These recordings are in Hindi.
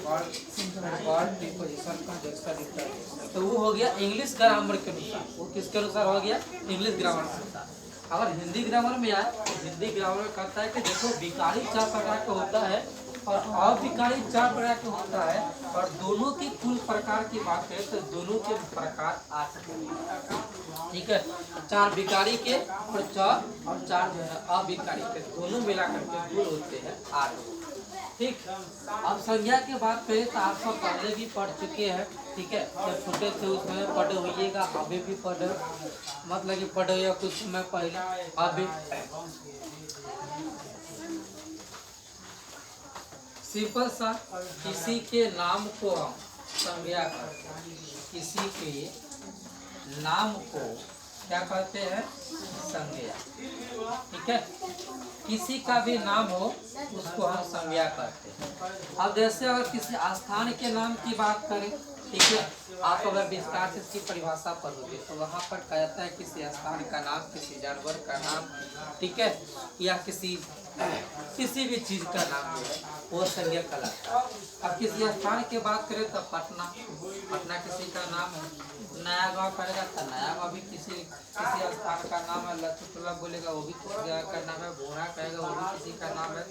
Word preposition conjunction interjection. तो वो हो गया इंग्लिश ग्रामर के अनुसार। वो किसके अनुसार हो गया? इंग्लिश ग्रामर के अनुसार। अगर हिंदी ग्रामर में आए तो हिंदी ग्रामर में कहता है कि देखो विकारी 4 प्रकार का होता है और अविकारी 4 प्रकार का होता है, और दोनों की कुल प्रकार की बात करें तो दोनों के प्रकार 8 हैं। ठीक है, 4 विकारी के और 4 जो है अविकारी के, दोनों मिलाकर के कुल होते हैं 8। ठीक, अब संज्ञा की बात करें तो आप सब पहले भी पढ़ चुके हैं। ठीक है, जब छोटे थे उस समय पढ़े होइएगा, अभी भी पढ़े, मतलब कि पढ़े या कुछ समय पहले अभी। सिंपल सा, किसी के नाम को हम संज्ञा करते हैं, किसी के नाम को क्या कहते हैं? संज्ञा। ठीक है, किसी का भी नाम हो उसको हम संज्ञा करते हैं। अब जैसे अगर किसी स्थान के नाम की बात करें, ठीक है, आप अगर विस्तार से इसकी परिभाषा पढ़ोगे तो वहाँ पर कहता है किसी स्थान का नाम, किसी जानवर का नाम, ठीक है, या किसी भी चीज का नाम जो है वो संज्ञा कहलाता है। अब किसी स्थान की बात करें तो पटना किसी का नाम है। नया गांव करेगा तो नया गांव भी किसी स्थान का नाम है। लच्छुटला बोलेगा वो भी किसी जगह का नाम है। भोरा कहेगा वो भी किसी का नाम है।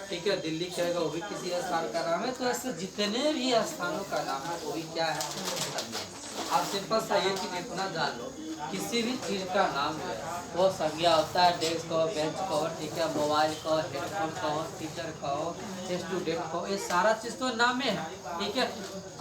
ठीक है, दिल्ली कहेगा वो भी किसी स्थान का नाम है। तो ऐसे जितने भी स्थानों का नाम है वो भी क्या है? संज्ञा। आप सिंपल सा ये चीज इतना जान लो, किसी भी चीज का नाम जो है वो संज्ञा होता है। डेस्क कहो, बेंच कहो, ठीक है, मोबाइल कहो, हेडफोन कहो, टीचर कहो, स्टूडेंट कहो, ये सारा चीज तो नाम है। ठीक है,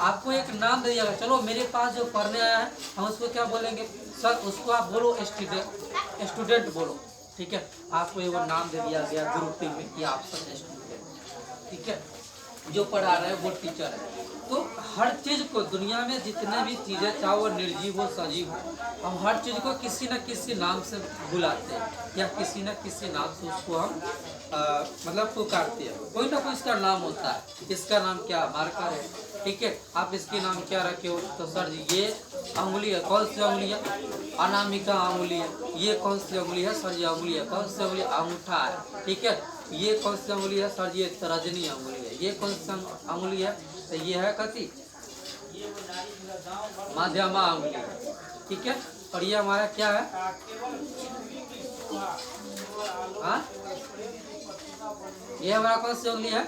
आपको एक नाम दे दिया, चलो मेरे पास जो पढ़ने आया है हम उसको क्या बोलेंगे? सर उसको आप बोलो स्टूडेंट बोलो। ठीक है, आपको वो नाम दे दिया गया ग्रुपिंग में कि आप सब स्टूडेंट। ठीक है, जो पढ़ा रहे हैं वो टीचर है। तो हर चीज को दुनिया में जितने भी चीजें, चाहे वो निर्जीव हो सजीव हो, हम हर चीज को किसी न किसी नाम से बुलाते हैं या किसी न किसी नाम से उसको हम मतलब पुकारते हैं। कोई ना कोई इसका नाम होता है। इसका नाम क्या? मार्कर है। ठीक है, आप इसके नाम क्या रखे हो? तो सर जी ये अंगुली है। कौन सी अंगुली है? अनामिका अंगुली है। ये कौन सी अंगुली है? सर ये अंगुली है। कौन सी अंगुली? अंगूठा है। ठीक है, ये कौन सी अंगुली है? सर ये तर्जनी अंगुली है। ये कौन सी अंगुली है? तो ये है कथी? मध्यमा अंगुली। ठीक है, और ये हमारा क्या है? हाँ, ये हमारा कौन सी अंगुली है?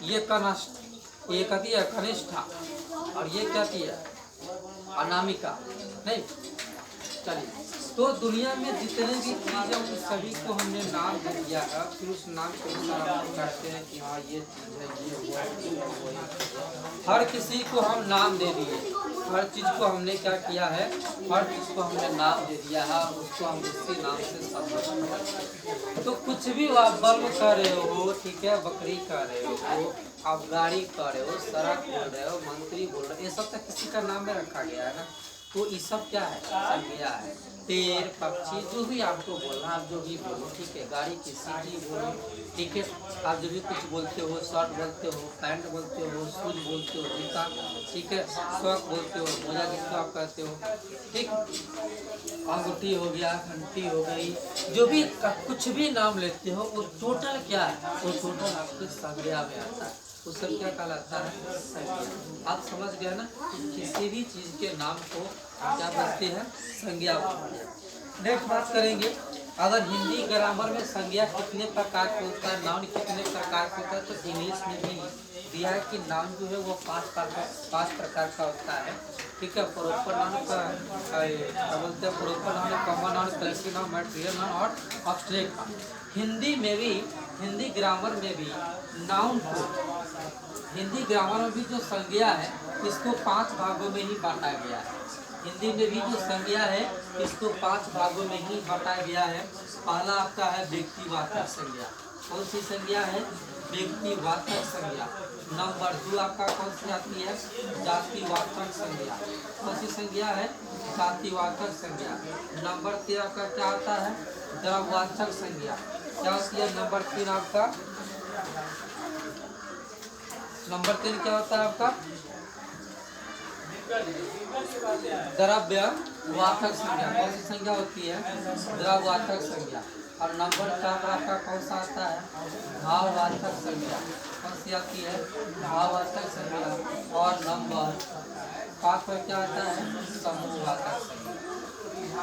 ये कनिष्ठ, ये कथी है? कनिष्ठा। और ये क्या थी? अनामिका। नहीं, चलिए, तो दुनिया में जितने भी चीज़ है उन सभी को हमने नाम दे दिया है। फिर उस नाम के अनुसार हम कहते हैं कि हाँ ये चीज़ है, ये हुआ। हर किसी को हम नाम दे दिए, हर चीज़ को हमने क्या किया है? हर चीज़ को हमने नाम दे दिया है, उसको हम उसी नाम से संबोधित। तो कुछ भी आप बल्ब कर रहे हो, ठीक है, बकरी कर रहे हो, आप गाड़ी कर रहे हो, सड़क बोल रहे हो, मंत्री बोल रहे हो, ये सब तो किसी का नाम में रखा गया है ना। तो ये सब क्या है? संज्ञा है। पेड़, पक्षी, जो भी आपको बोलना, आप जो भी बोलो, ठीक है, गाड़ी की सीटी बोलो, ठीक है, आप जो भी कुछ बोलते हो, शर्ट बोलते हो, पैंट बोलते हो, शूज बोलते हो, जूता, ठीक है, सॉक बोलते हो, मोजा जिसको आप कहते हो, ठीक, अंगूठी हो गया, घंटी हो गई, जो भी कुछ भी नाम लेते हो वो टोटल क्या है? वो टोटल आपके संज्ञा में आता है। वो सब क्या कहलाता है? संज्ञा। आप समझ गए ना? किसी भी चीज के नाम को क्या बोलते हैं? संज्ञा। नेक्स्ट बात करेंगे, अगर हिंदी ग्रामर में संज्ञा कितने प्रकार के होता है, नाउन कितने प्रकार का होता है, तो इंग्लिश में भी दिया है कि नाउन जो है वो 5 प्रकार का होता है। ठीक है, प्रोपर नाउन का क्या बोलते हैं? Proper noun, common noun, collective noun, material noun और एब्स्ट्रैक्ट नाउन। हिंदी में भी, हिंदी ग्रामर में भी नाउन को, हिंदी ग्रामर में भी जो संज्ञा है इसको 5 भागों में ही बांटा गया है। हिंदी में भी जो संज्ञा है इसको 5 भागों में ही बांटा गया है। पहला आपका है व्यक्तिवाचक संज्ञा। कौन सी संज्ञा है? व्यक्तिवाचक संज्ञा। नंबर 2 आपका कौन सी आती है? जातिवाचक संज्ञा। कौन सी संज्ञा है? जातिवाचक संज्ञा। नंबर 3 आपका क्या आता है? द्रव्यवाचक संज्ञा। क्या होती है? नंबर 3 आपका, नंबर 3 क्या होता है आपका? द्रव्यवाचक संज्ञा कौन सी संज्ञा होती है? द्रव्यवाचक संज्ञा। और नंबर 4 आपका कौन सा आता है? भाववाचक संज्ञा। कौन सी आती है? भाववाचक संज्ञा। और नंबर 5 पर क्या आता है? समूहवाचक संज्ञा।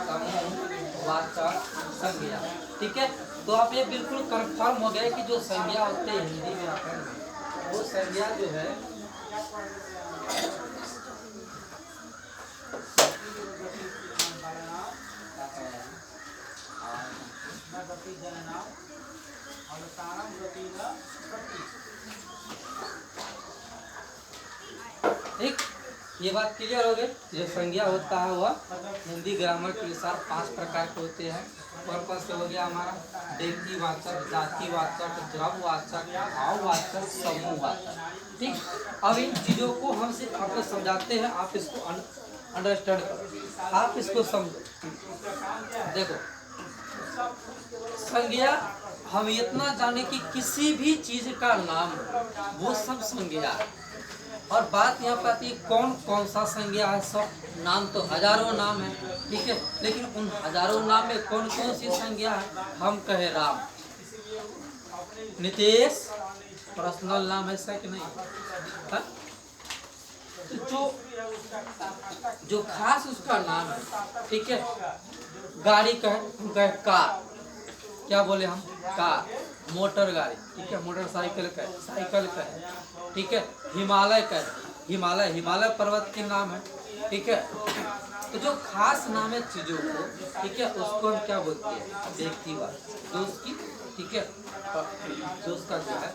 समूहवाचक संज्ञा। ठीक है, तो आप ये बिल्कुल कंफर्म हो गए कि जो संज्ञा होते हैं हिंदी में व्याकरण में, वो संज्ञा जो है ठीक, ये बात क्लियर हो गई। जो संज्ञा होता है वह हिंदी ग्रामर के अनुसार 5 प्रकार के होते हैं। कौन से हो गया हमारा? व्यक्तिवाचक, जातिवाचक, द्रव्यवाचक, भाववाचक, समूहवाचक। ठीक, अब इन चीजों को हम सिर्फ आपको समझाते हैं, आप इसको अंडरस्टैंड करो, आप इसको समझो। देखो, संज्ञा हम इतना जाने कि किसी भी चीज का नाम वो सब संज्ञा है। और बात यहाँ पर आती है कौन कौन सा संज्ञा है। सब नाम तो हजारों नाम है, ठीक है, लेकिन उन हजारों नाम में कौन कौन सी संज्ञा है? हम कहे राम, नितेश पर्सनल नाम है, सही कि नहीं? हा? तो जो खास उसका नाम है, ठीक है। गाड़ी कहे कार, क्या बोले हम? कार। मोटर गाड़ी, ठीक है, मोटरसाइकिल का साइकिल का है, ठीक है। हिमालय का है, हिमालय पर्वत के नाम है, ठीक है। तो जो खास नाम है चीजों को, ठीक है, उसको हम क्या बोलते हैं? व्यक्तिवाचक। जो उसकी, ठीक है, जो उसका जो है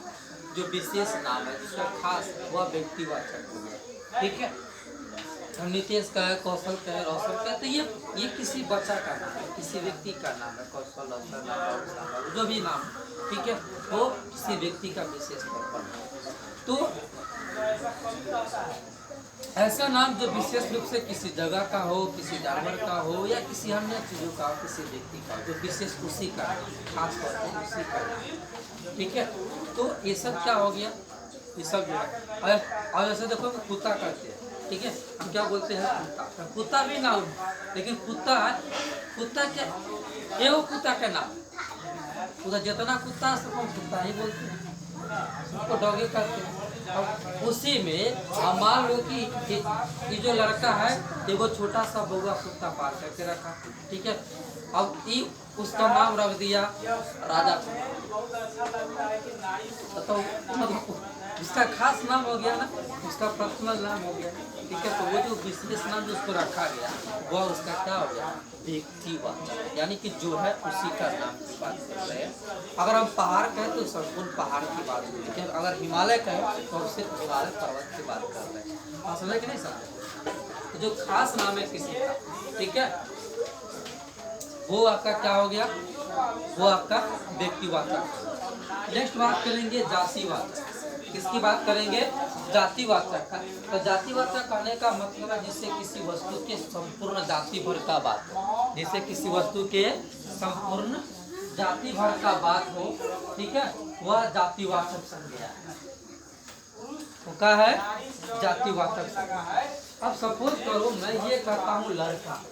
जो विशेष नाम है, जिसका खास है, वह व्यक्तिवाचक हो गया, ठीक है। नितेश का है, कौशल का है, रौशन का है, तो ये किसी बच्चा का नाम है, किसी व्यक्ति का नाम है। कौशल, रौशन, जो भी नाम, ठीक है, वो किसी व्यक्ति का विशेष तौर पर। तो ऐसा नाम जो विशेष रूप से किसी जगह का हो, किसी जानवर का हो, या किसी अन्य चीजों का हो, किसी व्यक्ति का, जो विशेष उसी का, खास तौर पर उसी का, ठीक है। तो ये सब क्या हो गया? ये सब जो है, और ऐसे देखो कुत्ता करते हैं, ठीक है, हम क्या बोलते हैं? कुत्ता। कुत्ता भी नाम, लेकिन कुत्ता क्या? ये वो कुत्ता का नाम, कुत्ता जितना कुत्ता है सबको कुत्ता ही बोलते हैं, उसको डॉगी करते हैं। अब उसी में मान लो कि ये जो लड़का है, ये वो छोटा सा बउआ कुत्ता पाल करके रखा, ठीक है। अब ये उसका नाम रख दिया राजा, तो उसका खास नाम हो गया ना, उसका पर्सनल नाम हो गया, ठीक है। तो वो जो विशेष नाम जो उसको रखा गया, वह उसका क्या हो गया? व्यक्तिवाचक, यानी कि जो है उसी का नाम की बात कर रहे हैं। अगर हम पहाड़ कहें तो संपूर्ण पहाड़ की बात हो रही है, अगर हिमालय कहें तो हम सिर्फ हिमालय पर्वत की बात कर रहे हैं। आप समझे कि नहीं समझे? तो जो खास नाम है किसी का, ठीक है, वो आपका क्या हो गया? वो आपका व्यक्तिवाचक। नेक्स्ट बात करेंगे जातिवाचक। किसकी बात करेंगे? जातिवाचक का। तो जातिवाचक कहने का मतलब है जिससे किसी वस्तु के संपूर्ण जाति भर का बात हो, जिससे किसी वस्तु के संपूर्ण जाति भर का बात हो, ठीक है, वह जातिवाचक संज्ञा है। वो क्या है? जातिवाचक संज्ञा। अब सपोज करो मैं ये कहता हूँ लड़का,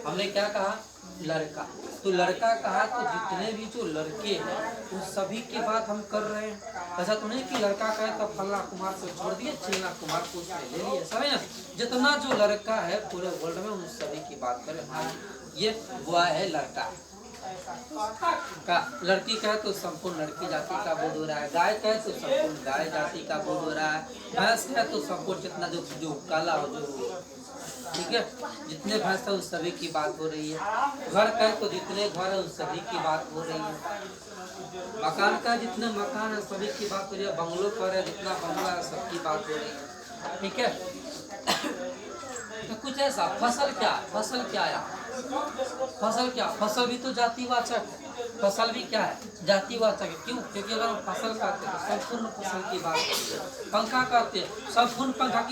हमने क्या कहा? लड़का। तो लड़का कहा तो जितने भी जो लड़के हैं उस सभी की बात हम कर रहे हैं। ऐसा तो नहीं कि लड़का कहे तो फल्ला कुमार को छोड़ दिए, चिल्ला कुमार को उसने ले लिया, समझ ना? जितना जो लड़का है पूरे वर्ल्ड में उन सभी की बात करें। हाँ, ये वो है लड़का का। लड़की कहे तो संपूर्ण लड़की जाति का बोध हो रहा है, गाय कहे तो संपूर्ण गाय जाति का बोध हो रहा है, भैंस कहे तो संपूर्ण जितना जो काला हो, जो, ठीक है, जितने भैंस है उस सभी की बात हो रही है। घर कहे तो जितने घर है उस सभी की बात हो रही है। मकान का जितने मकान है सभी की बात हो रही है। बंगलों पर है जितना बंगला है सबकी बात हो रही है, ठीक है। तो कुछ ऐसा फसल क्या? फसल क्या है? फसल क्या? फसल भी तो जातिवाचक है। फसल भी क्या है? जातिवाचक है। क्यों? क्योंकि अगर हम फसल कहते हैं तो संपूर्ण फसल की बात करते हैं। पंखा कहते हैं संपूर्ण पंखा की